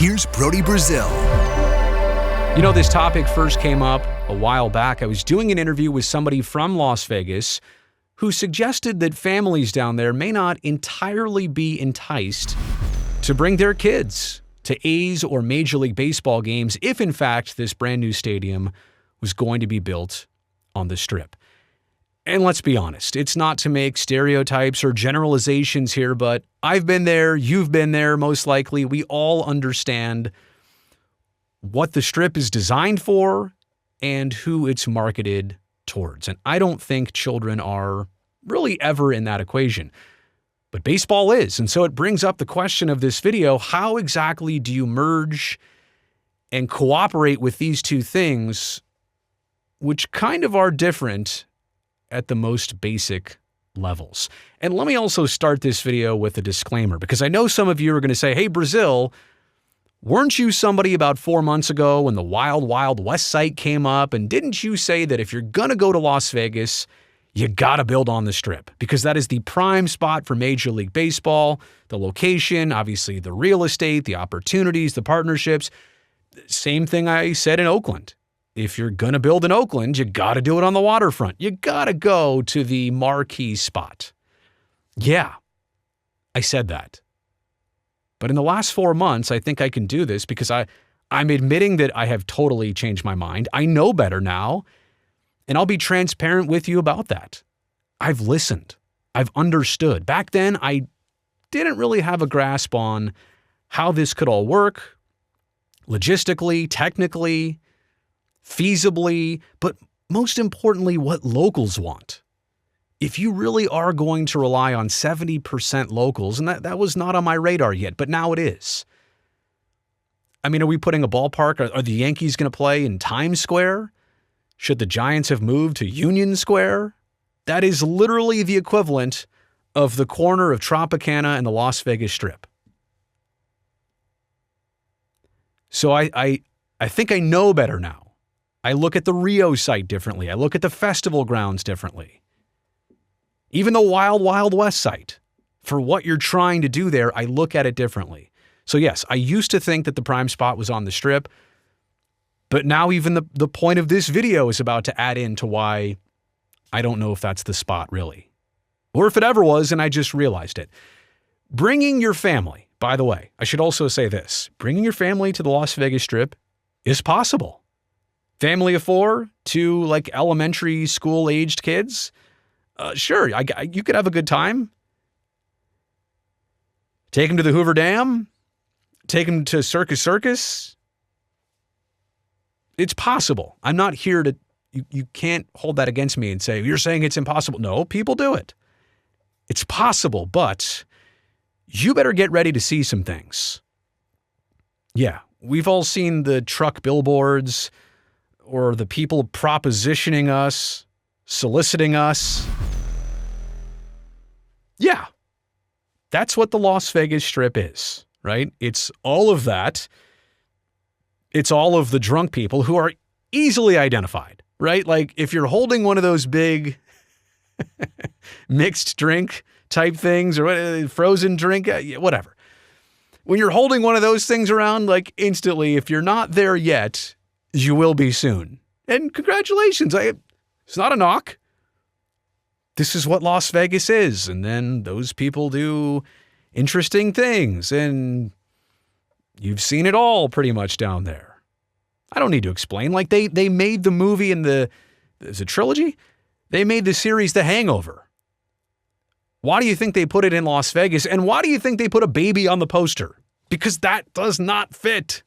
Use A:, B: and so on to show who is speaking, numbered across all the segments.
A: here's Brody Brazil.
B: You know, this topic first came up a while back. I was doing an interview with somebody from Las Vegas who suggested that families down there may not entirely be enticed to bring their kids to A's or Major League Baseball games if, in fact, this brand new stadium was going to be built on the Strip. And let's be honest, it's not to make stereotypes or generalizations here, but I've been there, you've been there, most likely. We all understand what the Strip is designed for and who it's marketed towards. And I don't think children are really ever in that equation. But baseball is. And so it brings up the question of this video, how exactly do you merge and cooperate with these two things, which kind of are different at the most basic levels? And let me also start this video with a disclaimer, because I know some of you are going to say, hey, Brazil, weren't you somebody about 4 months ago when the Wild Wild West site came up? And didn't you say that if you're going to go to Las Vegas, you got to build on the Strip? Because that is the prime spot for Major League Baseball, the location, obviously the real estate, the opportunities, the partnerships. Same thing I said in Oakland. If you're going to build in Oakland, you got to do it on the waterfront. You got to go to the marquee spot. Yeah, I said that. But in the last 4 months, I think I can do this because I'm admitting that I have totally changed my mind. I know better now, and I'll be transparent with you about that. I've listened. I've understood. Back then, I didn't really have a grasp on how this could all work, logistically, technically, feasibly, but most importantly, what locals want. If you really are going to rely on 70% locals, and that was not on my radar yet, but now it is. I mean, are we putting a ballpark? Are the Yankees going to play in Times Square? Should the Giants have moved to Union Square? That is literally the equivalent of the corner of Tropicana and the Las Vegas Strip. So I think I know better now. I look at the Rio site differently. I look at the festival grounds differently. Even the Wild Wild West site. For what you're trying to do there, I look at it differently. So yes, I used to think that the prime spot was on the Strip, but now even the point of this video is about to add into why I don't know if that's the spot really. Or if it ever was and I just realized it. Bringing your family, by the way, I should also say this. Bringing your family to the Las Vegas Strip is possible. Family of 4, 2 like elementary school-aged kids, sure, you could have a good time. Take them to the Hoover Dam. Take them to Circus. It's possible. I'm not here to, you can't hold that against me and say, you're saying it's impossible. No, people do it. It's possible, but you better get ready to see some things. Yeah, we've all seen the truck billboards or the people propositioning us, soliciting us. Yeah, that's what the Las Vegas Strip is, right? It's all of that. It's all of the drunk people who are easily identified, right? Like if you're holding one of those big mixed drink type things or frozen drink, whatever. When you're holding one of those things around, like instantly, if you're not there yet, you will be soon. And congratulations. It's not a knock. This is what Las Vegas is. And then those people do interesting things. And you've seen it all pretty much down there. I don't need to explain. Like they made the movie in there's a trilogy. They made the series The Hangover. Why do you think they put it in Las Vegas? And why do you think they put a baby on the poster? Because that does not fit.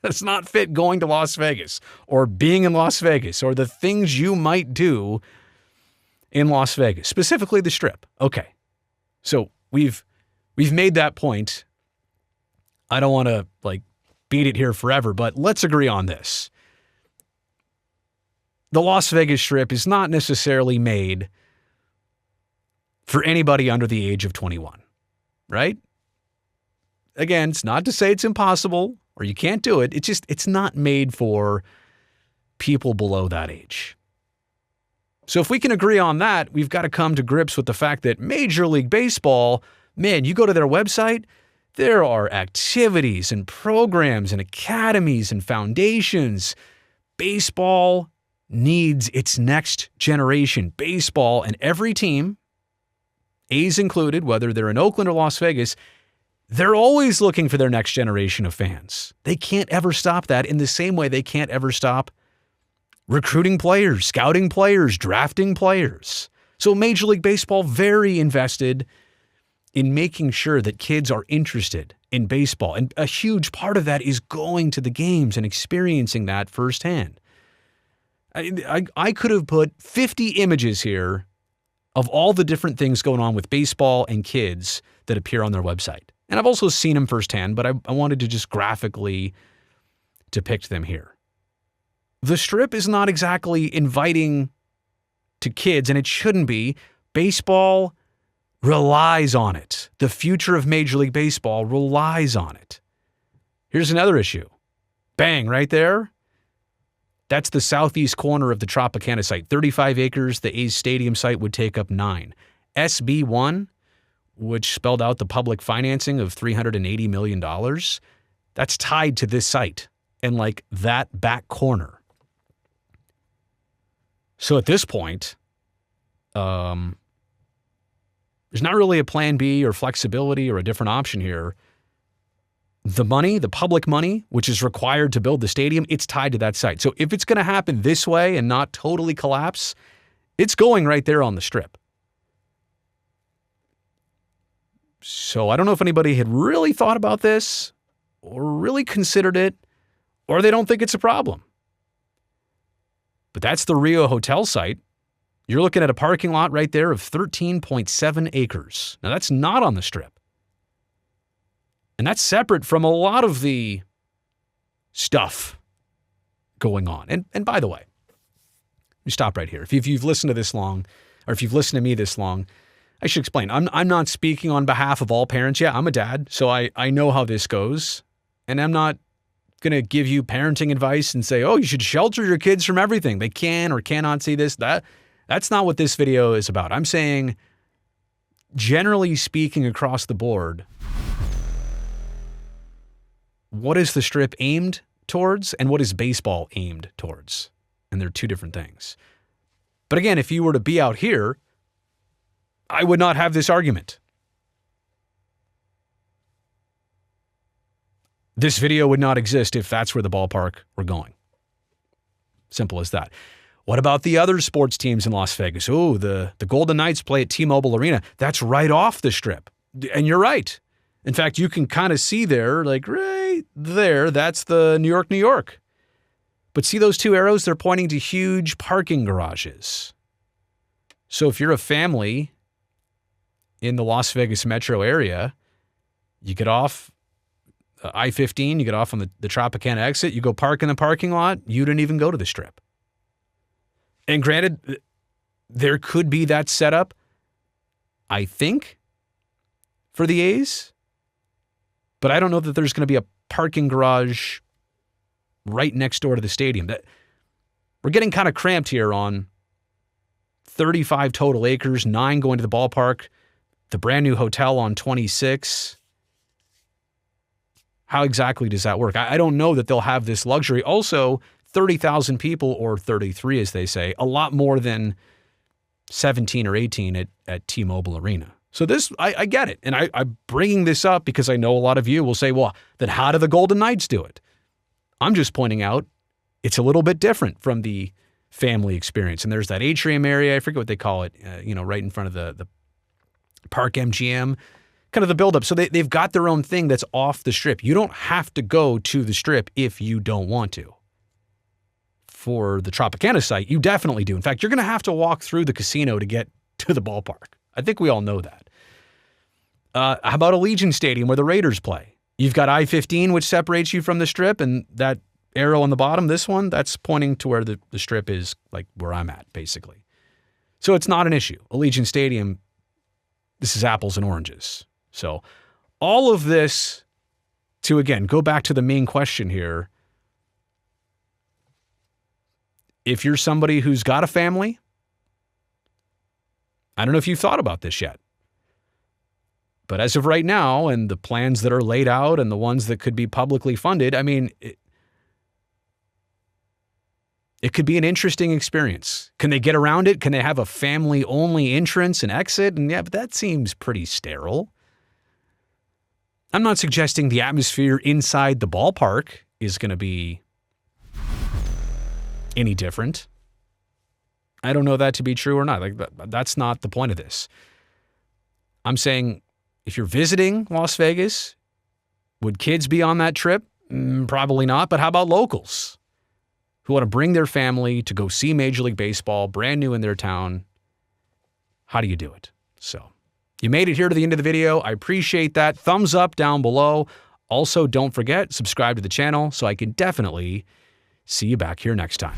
B: That's not fit going to Las Vegas or being in Las Vegas or the things you might do in Las Vegas, specifically the Strip. Okay. So we've made that point. I don't want to beat it here forever, but let's agree on this. The Las Vegas Strip is not necessarily made for anybody under the age of 21, right? Again, it's not to say it's impossible or you can't do it. It's not made for people below that age. So if we can agree on that, we've got to come to grips with the fact that Major League Baseball, man, you go to their website, There are activities and programs and academies and foundations. Baseball needs its next generation. Baseball and every team, A's included, whether they're in Oakland or Las Vegas, they're always looking for their next generation of fans. They can't ever stop that in the same way they can't ever stop recruiting players, scouting players, drafting players. So Major League Baseball very invested in making sure that kids are interested in baseball. And a huge part of that is going to the games and experiencing that firsthand. I could have put 50 images here of all the different things going on with baseball and kids that appear on their website. And I've also seen them firsthand, but I wanted to just graphically depict them here. The Strip is not exactly inviting to kids, and it shouldn't be. Baseball relies on it. The future of Major League Baseball relies on it. Here's another issue. Bang, right there. That's the southeast corner of the Tropicana site. 35 acres, the A's stadium site would take up 9. SB1, which spelled out the public financing of $380 million, that's tied to this site and like that back corner. So at this point, there's not really a plan B or flexibility or a different option here. The money, the public money, which is required to build the stadium, it's tied to that site. So if it's going to happen this way and not totally collapse, it's going right there on the Strip. So I don't know if anybody had really thought about this or really considered it, or they don't think it's a problem. But that's the Rio Hotel site. You're looking at a parking lot right there of 13.7 acres. Now, that's not on the Strip. And that's separate from a lot of the stuff going on. And by the way, let me stop right here. If you've listened to this long, or if you've listened to me this long, I should explain. I'm not speaking on behalf of all parents. Yeah, I'm a dad, so I know how this goes. And I'm not going to give you parenting advice and say, oh, you should shelter your kids from everything. They can or cannot see this. That's not what this video is about. I'm saying, generally speaking across the board, what is the Strip aimed towards and what is baseball aimed towards? And they're two different things. But again, if you were to be out here, I would not have this argument. This video would not exist if that's where the ballpark were going. Simple as that. What about the other sports teams in Las Vegas? Oh, the Golden Knights play at T-Mobile Arena. That's right off the Strip. And you're right. In fact, you can kind of see there, like right there, that's the New York, New York. But see those two arrows? They're pointing to huge parking garages. So if you're a family in the Las Vegas metro area, you get off I-15, you get off on the Tropicana exit, you go park in the parking lot, you didn't even go to the Strip. And granted, there could be that setup, I think, for the A's, but I don't know that there's going to be a parking garage right next door to the stadium. We're getting kind of cramped here on 35 total acres, 9 going to the ballpark, the brand new hotel on 26. How exactly does that work? I don't know that they'll have this luxury. Also, 30,000 people, or 33 as they say, a lot more than 17 or 18 at T-Mobile Arena. So this, I get it. And I'm bringing this up because I know a lot of you will say, well, then how do the Golden Knights do it? I'm just pointing out it's a little bit different from the family experience. And there's that atrium area, I forget what they call it, right in front of the Park MGM, kind of the buildup. So they've got their own thing that's off the Strip. You don't have to go to the Strip if you don't want to. For the Tropicana site, you definitely do. In fact, you're going to have to walk through the casino to get to the ballpark. I think we all know that. How about Allegiant Stadium where the Raiders play? You've got I-15, which separates you from the Strip, and that arrow on the bottom, this one, that's pointing to where the Strip is, like where I'm at, basically. So it's not an issue. Allegiant Stadium, this is apples and oranges. So all of this to, again, go back to the main question here. If you're somebody who's got a family, I don't know if you've thought about this yet. But as of right now, and the plans that are laid out and the ones that could be publicly funded, I mean, it could be an interesting experience. Can they get around it? Can they have a family-only entrance and exit? And yeah, but that seems pretty sterile. I'm not suggesting the atmosphere inside the ballpark is going to be any different. I don't know that to be true or not. Like, that's not the point of this. I'm saying if you're visiting Las Vegas, would kids be on that trip? Probably not. But how about locals who want to bring their family to go see Major League Baseball, brand new in their town? How do you do it? So you made it here to the end of the video. I appreciate that. Thumbs up down below. Also, don't forget, subscribe to the channel so I can definitely see you back here next time.